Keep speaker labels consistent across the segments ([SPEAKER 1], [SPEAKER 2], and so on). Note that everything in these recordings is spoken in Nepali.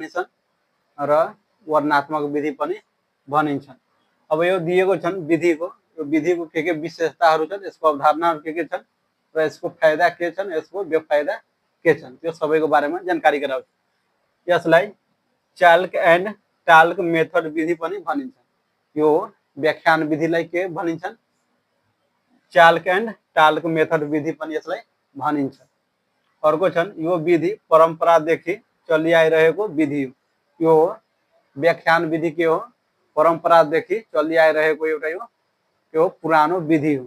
[SPEAKER 1] भनिन्छन् र वर्णनात्मक विधि पनि भनिन्छन्। अब यो दिएको छन् विधिको, यो विधिको के विशेषताहरू छन्, यसको अवधारणाहरू के छन् र यसको फाइदा के छन्, यसको बेफाइदा के छन्, त्यो सबैको बारेमा जानकारी गराउँछु। यसलाई चाल्क एन्ड टाल्क मेथड विधि पनि भनिन्छ। यो व्याख्यान विधिलाई के भनिन्छन्, चाल्क एन्ड टाल्क मेथड विधि पनि यसलाई भनिन्छ। अर्को छन् यो विधि परम्परादेखि चलिआइरहेको विधि हो। यो व्याख्यान विधि के हो, परम्परादेखि चलिआइरहेको एउटा यो पुरानो विधि हो।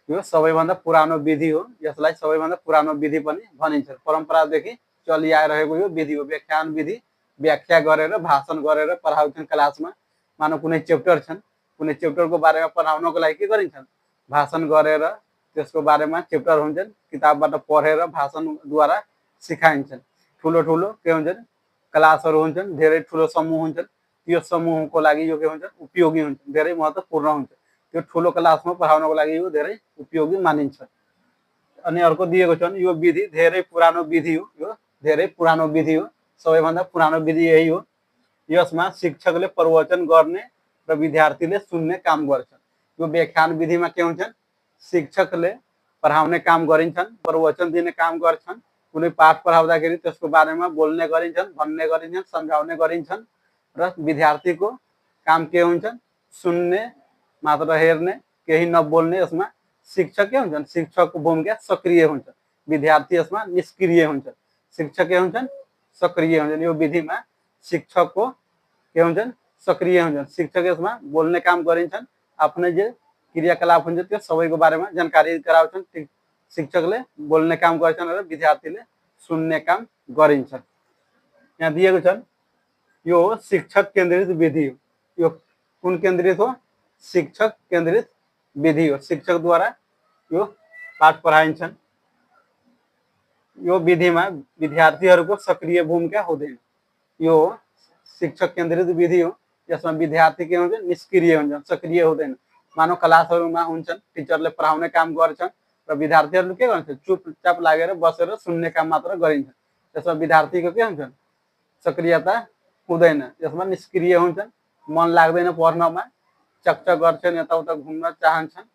[SPEAKER 1] यो सबैभन्दा पुरानो विधि हो, यसलाई सबैभन्दा पुरानो विधि पनि भनिन्छ। परम्परादेखि चलिआइरहेको यो विधि हो। व्याख्यान विधि व्याख्या गरेर भाषण गरेर पढाउँछन् क्लासमा। मानव कुनै च्याप्टर छन्, कुनै च्याप्टरको बारेमा पढाउनको लागि के गरिन्छन्, भाषण गरेर त्यसको बारेमा च्याप्टर हुन्छन्, किताबबाट पढेर भाषणद्वारा सिकाइन्छन्। ठुलो ठुलो के हुन्छन्, क्लासहरू हुन्छन्, धेरै ठुलो समूह हुन्छन्, त्यो समूहको लागि यो के हुन्छ, उपयोगी हुन्छ, धेरै महत्त्वपूर्ण हुन्छ। त्यो ठुलो क्लासमा पढाउनको लागि यो धेरै उपयोगी मानिन्छ। अनि अर्को दिएको छन् यो विधि धेरै पुरानो विधि हो। यो धेरै पुरानो विधि हो, सबैभन्दा पुरानो विधि यही हो। यसमा शिक्षकले प्रवचन गर्ने र विद्यार्थीले सुन्ने काम गर्छन्। यो व्याख्यान विधिमा के हुन्छन्, शिक्षकले पढाउने काम गरिन्छन्, प्रवचन दिने काम गर्छन्। कुनै पाठ पढाउँदाखेरि त्यसको बारेमा बोल्ने गरिन्छन्, भन्ने गरिन्छन्, सम्झाउने गरिन्छन् र विद्यार्थीको काम के हुन्छन्, सुन्ने मात्र, हेर्ने, केही नबोल्ने। यसमा शिक्षक के हुन्छन्, शिक्षकको भूमिका सक्रिय हुन्छ, विद्यार्थी यसमा निष्क्रिय हुन्छ। शिक्षक के हुन्छन्, सक्रिय हुन्छन्। यो विधिमा शिक्षकको के हुन्छन्, सक्रिय हुन्छन्। शिक्षक यसमा बोल्ने काम गरिन्छन्, आफ्नै जे क्रियाकलाप हुन्छ त्यो सबैको बारेमा जानकारी गराउँछन्। शिक्षकले बोल्ने काम गर्छन् र विद्यार्थीले सुन्ने काम गरिन्छ। यहाँ दिएको छन् यो शिक्षक केन्द्रित विधि हो। यो कुन केन्द्रित हो, शिक्षक केन्द्रित विधि हो। शिक्षकद्वारा यो पाठ पढाइन्छन्। यो विधिमा विद्यार्थीहरूको सक्रिय भूमिका हुँदैन। यो शिक्षक केन्द्रित विधि हो, यसमा विद्यार्थी के हुन्छ, निष्क्रिय हुन्छन्, सक्रिय हुँदैन। मानव क्लासहरूमा हुन्छन्, टिचरले पढाउने काम गर्छन् र विद्यार्थीहरूले के गर्छन्, चुपचाप लागेर बसेर सुन्ने काम मात्र गरिन्छ। यसमा विद्यार्थीको के हुन्छन्, सक्रियता हुँदैन, यसमा निष्क्रिय हुन्छन्, मन लाग्दैन पढ्नमा, चकचक गर्छन्, यताउता घुम्न चाहन्छन्।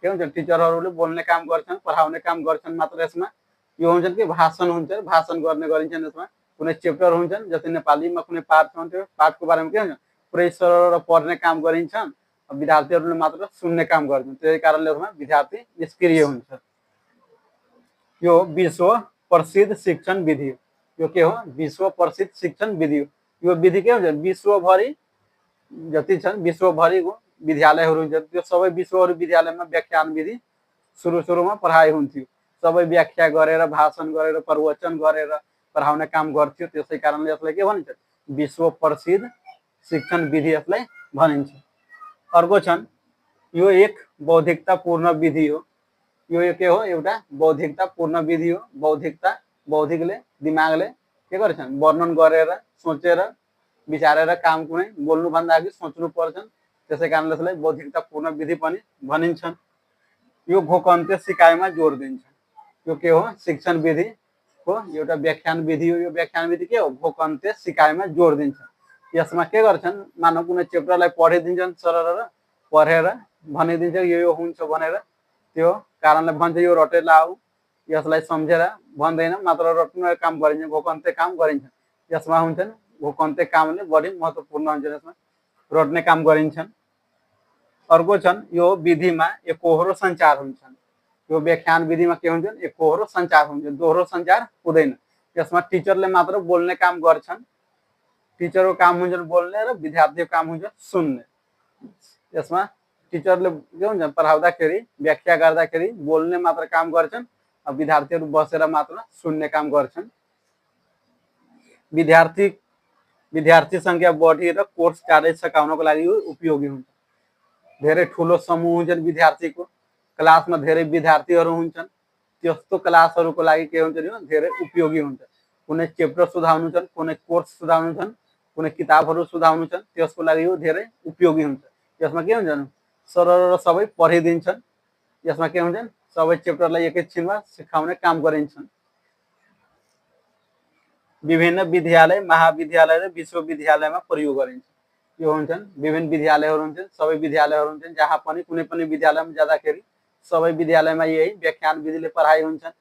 [SPEAKER 1] के हुन्छ, टिचरहरूले बोल्ने काम गर्छन्, पढाउने काम गर्छन् मात्र। यसमा यो हुन्छन् कि भाषण हुन्छ, भाषण गर्ने गरिन्छन्। यसमा कुनै च्याप्टर हुन्छन्, जस्तै नेपालीमा कुनै पाठ छ, त्यो पाठको बारेमा के हुन्छ, पुरै सरर पढ्ने काम गरिन्छन्, विद्यार्थीहरूले मात्र सुन्ने काम गर्छन्। त्यही कारणले यसमा विद्यार्थी निष्क्रिय हुन्छ। यो विश्व प्रसिद्ध शिक्षण विधि हो। यो के हो, विश्व प्रसिद्ध शिक्षण विधि हो। यो विधि के हुन्छ, विश्वभरि जति छन्, विश्वभरिको विद्यालयहरू हुन्छ, त्यो सबै विश्वभरि विद्यालयमा व्याख्यान विधि सुरुमा पढाइ हुन्थ्यो। सबै व्याख्या गरेर, भाषण गरेर, प्रवचन गरेर पढाउने काम गर्थ्यो। त्यसै कारणले यसलाई के भनिन्छ, विश्व प्रसिद्ध शिक्षण विधि यसलाई भनिन्छ। अर्को छन् यो एक बौद्धिकतापूर्ण विधि हो। यो के हो, एउटा बौद्धिकतापूर्ण विधि हो। बौद्धिकले दिमागले के गर्छन्, वर्णन गरेर, सोचेर, विचारेर काम कुनै बोल्नुभन्दा अघि सोच्नु पर्छन्। त्यसै कारणले यसलाई बौद्धिकतापूर्ण विधि पनि भनिन्छन्। यो घोकन्ते सिकाइमा जोड दिन्छ। यो के हो, शिक्षण विधिको एउटा व्याख्यान विधि हो। यो व्याख्यान विधि के हो, घोकन्ते सिकाइमा जोड दिन्छ। यसमा के गर्छन्, मानव कुनै च्याप्टरलाई पढिदिन्छन्, सरर पढेर भनिदिन्छ यो हुन्छ भनेर। त्यो कारणले भन्छ यो रटेर आऊ, यसलाई सम्झेर भन्दैन, मात्र रट्ने काम गरिन्छ, घोकन्ते काम गरिन्छ। यसमा हुन्छन् घोकन्ते कामले बढी महत्त्वपूर्ण हुन्छ, यसमा रट्ने काम गरिन्छन्। अर्को छन् यो विधिमा एकोहोरो सञ्चार हुन्छन्। यो व्याख्यान विधिमा के हुन्छन्, एकोहोरो सञ्चार हुन्छ, दोहोरो सञ्चार हुँदैन। यसमा टिचरले मात्र बोल्ने काम गर्छन्, टिचरको काम हुन्छ बोल्ने र विद्यार्थीको काम हुन्छ सुन्ने। यसमा टिचरले के हुन्छ, पढाउँदाखेरि, व्याख्या गर्दाखेरि बोल्ने मात्र काम गर्छन्, विद्यार्थीहरू बसेर मात्र सुन्ने काम गर्छन्। विद्यार्थी संख्या बढी र कोर्स कार्य सकाउनको लागि उपयोगी हुन्छ। धेरै ठुलो समूह हुन्छन् विद्यार्थीको, क्लासमा धेरै विद्यार्थीहरू हुन्छन्, त्यस्तो क्लासहरूको लागि के हुन्छ, यो धेरै उपयोगी हुन्छ। कुनै च्याप्टर सुधाउनु छन्, कुनै कोर्स सुधाउनु छन्, कुनै किताबहरू सुधाउनु छन्, त्यसको लागि यो धेरै उपयोगी हुन्छ। यसमा के हुन्छन्, सरर सबै पढिदिन्छन्। यसमा के हुन्छन्, सबै च्याप्टरलाई एकैछिनमा सिकाउने काम गरिन्छन्। विभिन्न विद्यालय महाविद्यालय र विश्वविद्यालयमा प्रयोग गरिन्छ। यो हुन्छन् विभिन्न विद्यालयहरू हुन्छन्, सबै विद्यालयहरू हुन्छन्, जहाँ पनि कुनै पनि विद्यालयमा जाँदाखेरि सबै विद्यालयमा यही व्याख्यान विधिले पढाइ हुन्छन्।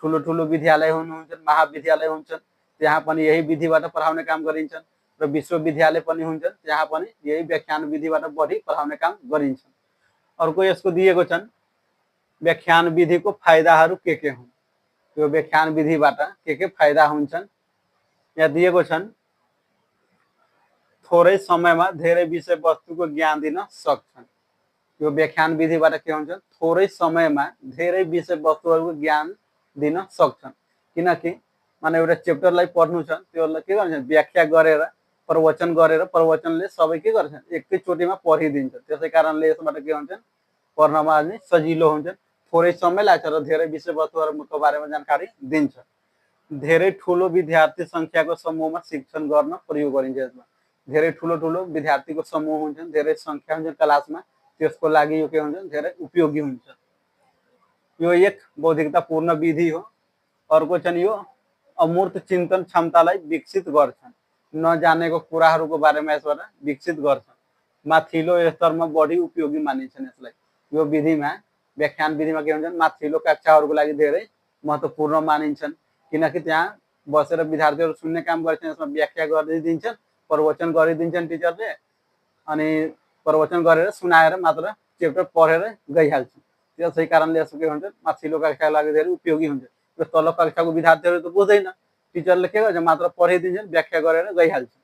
[SPEAKER 1] ठुलो ठुलो विद्यालय हुन्छन्, महाविद्यालय हुन्छन्, त्यहाँ पनि यही विधिबाट पढाउने काम गरिन्छन् र विश्वविद्यालय पनि हुन्छन्, त्यहाँ पनि यही व्याख्यान विधिबाट बढी पढाउने काम गरिन्छ। अर्को यसको दिएको छन् व्याख्यान विधिको फाइदाहरू के हुन्। यो व्याख्यान विधिबाट के फाइदा हुन्छन् यहाँ दिएको छन्। थोरै समयमा धेरै विषयवस्तुको ज्ञान दिन सक्छन्। यो व्याख्यान विधिबाट के हुन्छ, थोरै समयमा धेरै विषयवस्तुहरूको ज्ञान दिन सक्छन्। किनकि माने एउटा चेप्टरलाई पढ्नु छ, त्यसलाई के गर्छ, व्याख्या गरेर प्रवचन गरेर प्रवचनले सबै के गर्छन्, एकैचोटिमा पढिदिन्छ। त्यसै कारणले यसबाट के हुन्छ, पढ्नमा पनि सजिलो हुन्छ, थोरै समय लाग्छ र धेरै विषयवस्तुहरूको बारेमा जानकारी दिन्छ। धेरै ठुलो विद्यार्थी संख्याको समूहमा शिक्षण गर्न प्रयोग गरिन्छ। यसमा धेरै ठुलो ठुलो विद्यार्थीको समूह हुन्छन्, धेरै संख्या हुन्छ क्लासमा, त्यसको लागि यो के हुन्छ, धेरै उपयोगी हुन्छ। यो एक बौद्धिकतापूर्ण विधि हो। अर्को चाहिँ यो अमूर्त चिन्तन क्षमतालाई विकसित गर्छन्। नजानेको कुराहरूको बारेमा यसबाट विकसित गर्छन्। माथिल्लो स्तरमा बढी उपयोगी मानिन्छन् यसलाई। यो विधिमा व्याख्यान विधिमा के हुन्छ, माथिल्लो कक्षाहरूको लागि धेरै महत्त्वपूर्ण मानिन्छन्। किनकि त्यहाँ बसेर विद्यार्थीहरू सुन्ने काम गर्छन्, यसमा व्याख्या गरिदिन्छन्, प्रवचन गरिदिन्छन् टिचरले, अनि प्रवचन गरेर सुनाएर मात्र चेप्टर पढेर गइहाल्छन्। त्यसै कारणले यसो के हुन्छ, माथिल्लो कक्षाको लागि धेरै उपयोगी हुन्छ। यो तल्लो कक्षाको विद्यार्थीहरू त बुझ्दैन, टिचरले के गर्छ, मात्र पढाइदिन्छन्, व्याख्या गरेर गइहाल्छन्।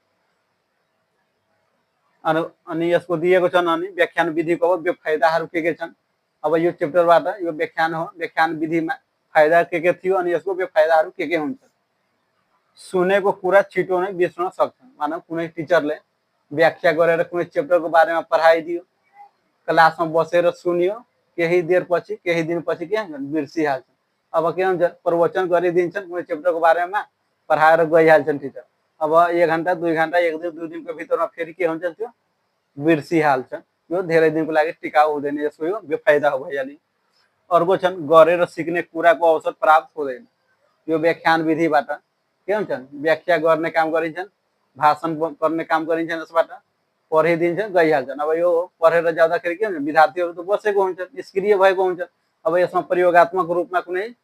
[SPEAKER 1] अनि यसको दिएको छन् अनि व्याख्यान विधिको अब फाइदाहरू के छन्। अब यो चेप्टरबाट यो व्याख्यान हो, व्याख्यान विधिमा फाइदा के थियो अनि यसको फाइदाहरू के हुन्छन्। सुनेको कुरा छिटो नै बिर्सन सक्छन्। मानव कुनै टिचरले व्याख्या गरेर कुनै चेप्टरको बारेमा पढाइदियो, क्लासमा बसेर सुनियो, केही देरपछि केही दिनपछि के हुन्छ, बिर्सिहाल्छन्। अब के हुन्छ, प्रवचन गरिदिन्छन्, कुनै चेप्टरको बारेमा पढाएर गइहाल्छन् टिचर। अब 1 घन्टा 2 घन्टा 1 दिन 2 दिनको भित्रमा फेरि के हुन्छ, त्यो बिर्सिहाल्छ। यो धेरै दिनको लागि टिकाउ हुँदैन। यसको यो बेफाइदा हो भइहाल्यो। अर्को छन् गरेर सिक्ने कुराको अवसर प्राप्त हुँदैन। यो व्याख्यान विधिबाट के हुन्छन्, व्याख्या गर्ने काम गरिन्छन्, भाषण गर्ने काम गरिन्छन्, यसबाट पढिदिन्छन्, गइहाल्छन्। अब यो पढेर जाँदाखेरि के हुन्छ, विद्यार्थीहरू त बसेको हुन्छन्, निष्क्रिय भएको हुन्छ। अब यसमा प्रयोगात्मक रूपमा कुनै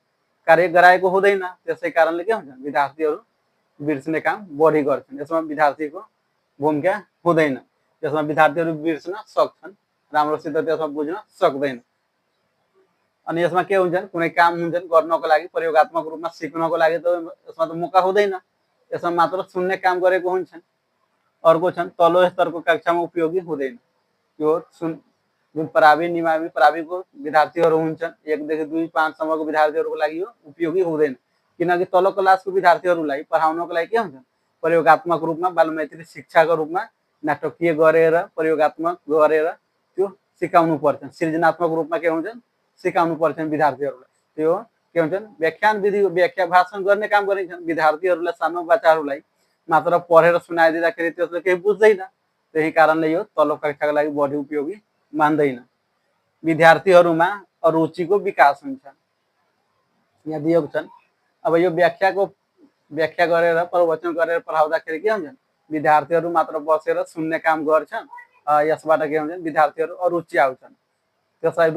[SPEAKER 1] कार्य गराएको हुँदैन। त्यसै कारणले के हुन्छ, विद्यार्थीहरू बिर्सिने काम बढी गर्छन्। यसमा विद्यार्थीको भूमिका हुँदैन। यसमा विद्यार्थीहरू बिर्सन सक्छन्, राम्रोसित त्यसमा बुझ्न सक्दैन। अनि यसमा के हुन्छन्, कुनै काम हुन्छन् गर्नको लागि, प्रयोगात्मक रूपमा सिक्नको लागि त यसमा त मौका हुँदैन। यसमा मात्र सुन्ने काम गरेको हुन्छन्। अर्को छन् तल्लो स्तरको कक्षामा उपयोगी हुँदैन। यो जुन प्रावि निमावि प्राविको विद्यार्थीहरू हुन्छन्, 1 देखि 2 5 सम्मको विद्यार्थीहरूको लागि यो उपयोगी हुँदैन। किनकि तल्लो क्लासको विद्यार्थीहरूलाई पढाउनको लागि के हुन्छ, प्रयोगात्मक रूपमा बालमैत्री शिक्षाको रूपमा नाटकीय गरेर प्रयोगात्मक गरेर त्यो सिकाउनु पर्छ। सृजनात्मक रूपमा के हुन्छन्, सिकाउनु पर्छन् विद्यार्थीहरूलाई। त्यो के हुन्छन्, व्याख्यान विधि व्याख्या भाषण गर्ने काम गरिन्छन्। विद्यार्थीहरूलाई, सानो बच्चाहरूलाई मात्र पढेर सुनाइदिँदाखेरि त्यसले केही बुझ्दैन। त्यही कारणले यो तल्लो कक्षाको लागि बढी उपयोगी मान्दैन। विद्यार्थीहरूमा अरुचिको विकास हुन्छ। यहाँ दिएको छन्। अब यो व्याख्या गरेर प्रवचन गरेर पढाउँदाखेरि के हुन्छ, विद्यार्थीहरू मात्र बसेर सुन्ने काम गर्छन्। यसबाट के हुन्छ, विद्यार्थीहरू अरुचि आउँछन्। त्यसलाई